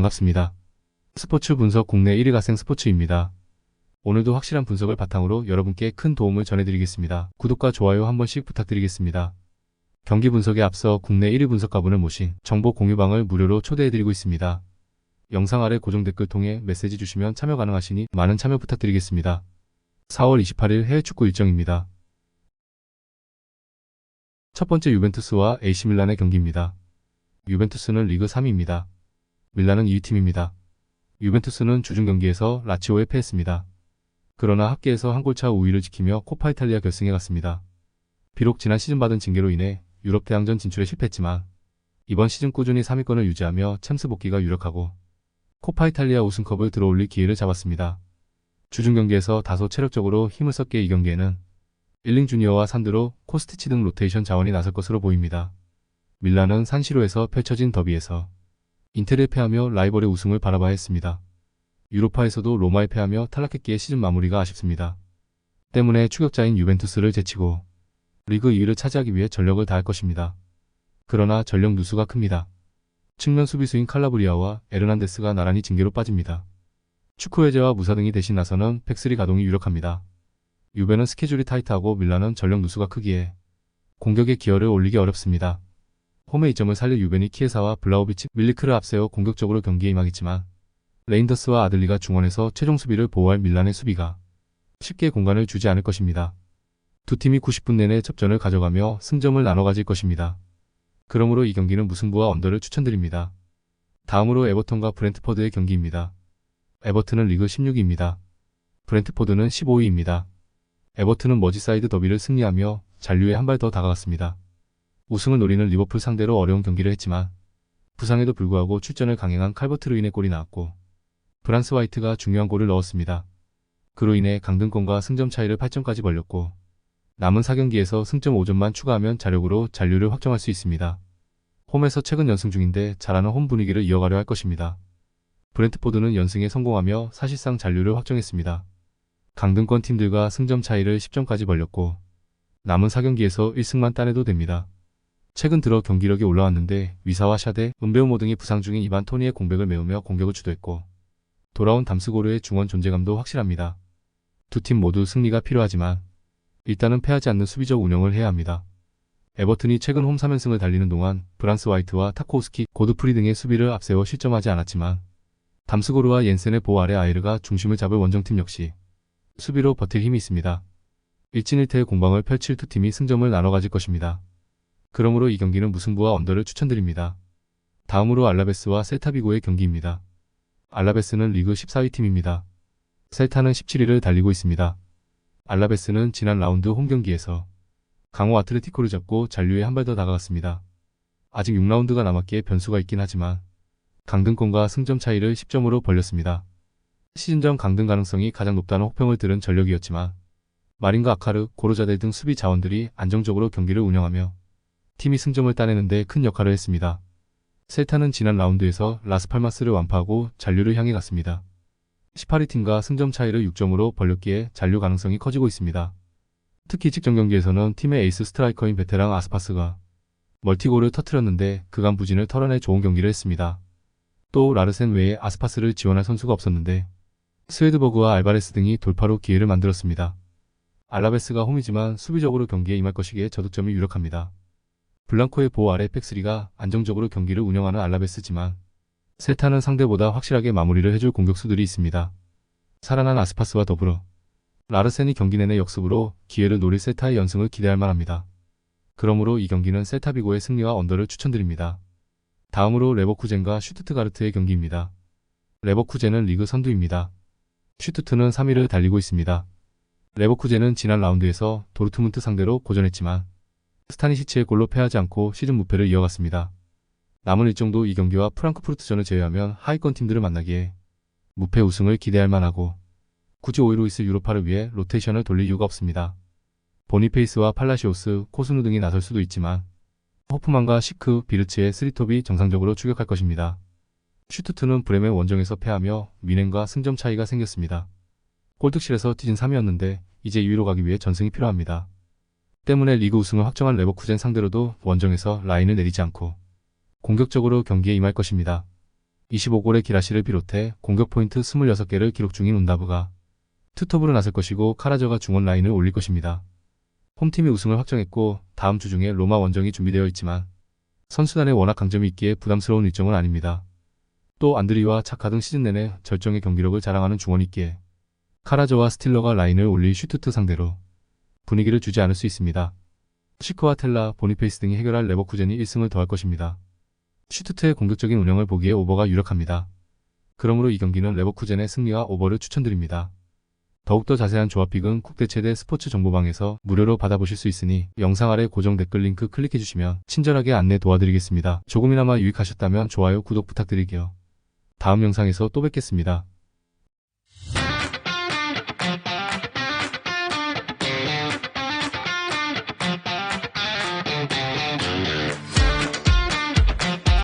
반갑습니다. 스포츠 분석 국내 1위 가생 스포츠입니다. 오늘도 확실한 분석을 바탕으로 여러분께 큰 도움을 전해드리겠습니다. 구독과 좋아요 한 번씩 부탁드리겠습니다. 경기 분석에 앞서 국내 1위 분석가분을 모신 정보 공유방을 무료로 초대해드리고 있습니다. 영상 아래 고정 댓글 통해 메시지 주시면 참여 가능하시니 많은 참여 부탁드리겠습니다. 4월 28일 해외 축구 일정입니다. 첫 번째 유벤투스와 AC밀란의 경기입니다. 유벤투스는 리그 3위입니다. 밀란은 2위 팀입니다. 유벤투스는 주중 경기에서 라치오에 패했습니다. 그러나 합계에서 한 골차 우위를 지키며 코파 이탈리아 결승에 갔습니다. 비록 지난 시즌 받은 징계로 인해 유럽 대항전 진출에 실패했지만 이번 시즌 꾸준히 3위권을 유지하며 챔스 복귀가 유력하고 코파 이탈리아 우승컵을 들어올릴 기회를 잡았습니다. 주중 경기에서 다소 체력적으로 힘을 썼기에 이 경기에는 일링 주니어와 산드로, 코스티치 등 로테이션 자원이 나설 것으로 보입니다. 밀란은 산시로에서 펼쳐진 더비에서 인텔에 패하며 라이벌의 우승을 바라봐야 했습니다. 유로파에서도 로마에 패하며 탈락했기에 시즌 마무리가 아쉽습니다. 때문에 추격자인 유벤투스를 제치고 리그 2위를 차지하기 위해 전력을 다할 것입니다. 그러나 전력 누수가 큽니다. 측면 수비수인 칼라브리아와 에르난데스가 나란히 징계로 빠집니다. 축구 해제와 무사 등이 대신 나서는 팩3 가동이 유력합니다. 유벤은 스케줄이 타이트하고 밀란은 전력 누수가 크기에 공격의 기여를 올리기 어렵습니다. 홈의 이점을 살릴 유벤이 키에사와 블라우비치, 밀리크를 앞세워 공격적으로 경기에 임하겠지만 레인더스와 아들리가 중원에서 최종 수비를 보호할 밀란의 수비가 쉽게 공간을 주지 않을 것입니다. 두 팀이 90분 내내 접전을 가져가며 승점을 나눠 가질 것입니다. 그러므로 이 경기는 무승부와 언더를 추천드립니다. 다음으로 에버턴과 브렌트포드의 경기입니다. 에버튼은 리그 16위입니다. 브렌트포드는 15위입니다. 에버튼은 머지사이드 더비를 승리하며 잔류에 한 발 더 다가갔습니다. 우승을 노리는 리버풀 상대로 어려운 경기를 했지만 부상에도 불구하고 출전을 강행한 칼버트 루인의 골이 나왔고 브란스 화이트가 중요한 골을 넣었습니다. 그로 인해 강등권과 승점 차이를 8점까지 벌렸고 남은 4경기에서 승점 5점만 추가하면 자력으로 잔류를 확정할 수 있습니다. 홈에서 최근 연승 중인데 잘하는 홈 분위기를 이어가려 할 것입니다. 브렌트포드는 연승에 성공하며 사실상 잔류를 확정했습니다. 강등권 팀들과 승점 차이를 10점까지 벌렸고 남은 4경기에서 1승만 따내도 됩니다. 최근 들어 경기력이 올라왔는데 위사와 샤데, 은베우모 등이 부상 중인 이반 토니의 공백을 메우며 공격을 주도했고 돌아온 담스고르의 중원 존재감도 확실합니다. 두 팀 모두 승리가 필요하지만 일단은 패하지 않는 수비적 운영을 해야 합니다. 에버튼이 최근 홈 3연승을 달리는 동안 브란스 화이트와 타코우스키, 고드프리 등의 수비를 앞세워 실점하지 않았지만 담스고르와 옌센의 보호 아래 아이르가 중심을 잡을 원정팀 역시 수비로 버틸 힘이 있습니다. 일진일퇴의 공방을 펼칠 두 팀이 승점을 나눠 가질 것입니다. 그러므로 이 경기는 무승부와 언더를 추천드립니다. 다음으로 알라베스와 셀타비고의 경기입니다. 알라베스는 리그 14위 팀입니다. 셀타는 17위를 달리고 있습니다. 알라베스는 지난 라운드 홈 경기에서 강호 아틀레티코를 잡고 잔류에 한 발 더 다가갔습니다. 아직 6라운드가 남았기에 변수가 있긴 하지만 강등권과 승점 차이를 10점으로 벌렸습니다. 시즌 전 강등 가능성이 가장 높다는 혹평을 들은 전력이었지만 마린과 아카르, 고로자델 등 수비 자원들이 안정적으로 경기를 운영하며 팀이 승점을 따내는 데 큰 역할을 했습니다. 셀타는 지난 라운드에서 라스팔마스를 완파하고 잔류를 향해 갔습니다. 18위 팀과 승점 차이를 6점으로 벌렸기에 잔류 가능성이 커지고 있습니다. 특히 직전 경기에서는 팀의 에이스 스트라이커인 베테랑 아스파스가 멀티골을 터뜨렸는데 그간 부진을 털어내 좋은 경기를 했습니다. 또 라르센 외에 아스파스를 지원할 선수가 없었는데 스웨드버그와 알바레스 등이 돌파로 기회를 만들었습니다. 알라베스가 홈이지만 수비적으로 경기에 임할 것이기에 저득점이 유력합니다. 블랑코의 보호 아래 팩3가 안정적으로 경기를 운영하는 알라베스지만 셀타는 상대보다 확실하게 마무리를 해줄 공격수들이 있습니다. 살아난 아스파스와 더불어 라르센이 경기 내내 역습으로 기회를 노릴 셀타의 연승을 기대할 만합니다. 그러므로 이 경기는 셀타비고의 승리와 언더를 추천드립니다. 다음으로 레버쿠젠과 슈투트가르트의 경기입니다. 레버쿠젠은 리그 선두입니다. 슈투트는 3위를 달리고 있습니다. 레버쿠젠은 지난 라운드에서 도르트문트 상대로 고전했지만 스타니시치의 골로 패하지 않고 시즌 무패를 이어갔습니다. 남은 일정도 이 경기와 프랑크푸르트전을 제외하면 하위권 팀들을 만나기에 무패 우승을 기대할 만하고 굳이 5위로 있을 유로파를 위해 로테이션을 돌릴 이유가 없습니다. 보니페이스와 팔라시오스, 코스누 등이 나설 수도 있지만 호프만과 시크, 비르츠의 3톱이 정상적으로 추격할 것입니다. 슈투트는 브레멘 원정에서 패하며 미넨과 승점 차이가 생겼습니다. 골득실에서 시즌 3위였는데 이제 2위로 가기 위해 전승이 필요합니다. 때문에 리그 우승을 확정한 레버쿠젠 상대로도 원정에서 라인을 내리지 않고 공격적으로 경기에 임할 것입니다. 25골의 기라시를 비롯해 공격 포인트 26개를 기록 중인 운다브가 투톱으로 나설 것이고 카라저가 중원 라인을 올릴 것입니다. 홈팀이 우승을 확정했고 다음 주 중에 로마 원정이 준비되어 있지만 선수단에 워낙 강점이 있기에 부담스러운 일정은 아닙니다. 또 안드리와 차카 등 시즌 내내 절정의 경기력을 자랑하는 중원이 있기에 카라저와 스틸러가 라인을 올릴 슈투트 상대로 분위기를 주지 않을 수 있습니다. 시크와 텔라, 보니페이스 등이 해결할 레버쿠젠이 1승을 더할 것입니다. 슈투트의 공격적인 운영을 보기에 오버가 유력합니다. 그러므로 이 경기는 레버쿠젠의 승리와 오버를 추천드립니다. 더욱더 자세한 조합픽은 국대 최대 스포츠 정보방에서 무료로 받아보실 수 있으니 영상 아래 고정 댓글 링크 클릭해주시면 친절하게 안내 도와드리겠습니다. 조금이나마 유익하셨다면 좋아요, 구독 부탁드릴게요. 다음 영상에서 또 뵙겠습니다.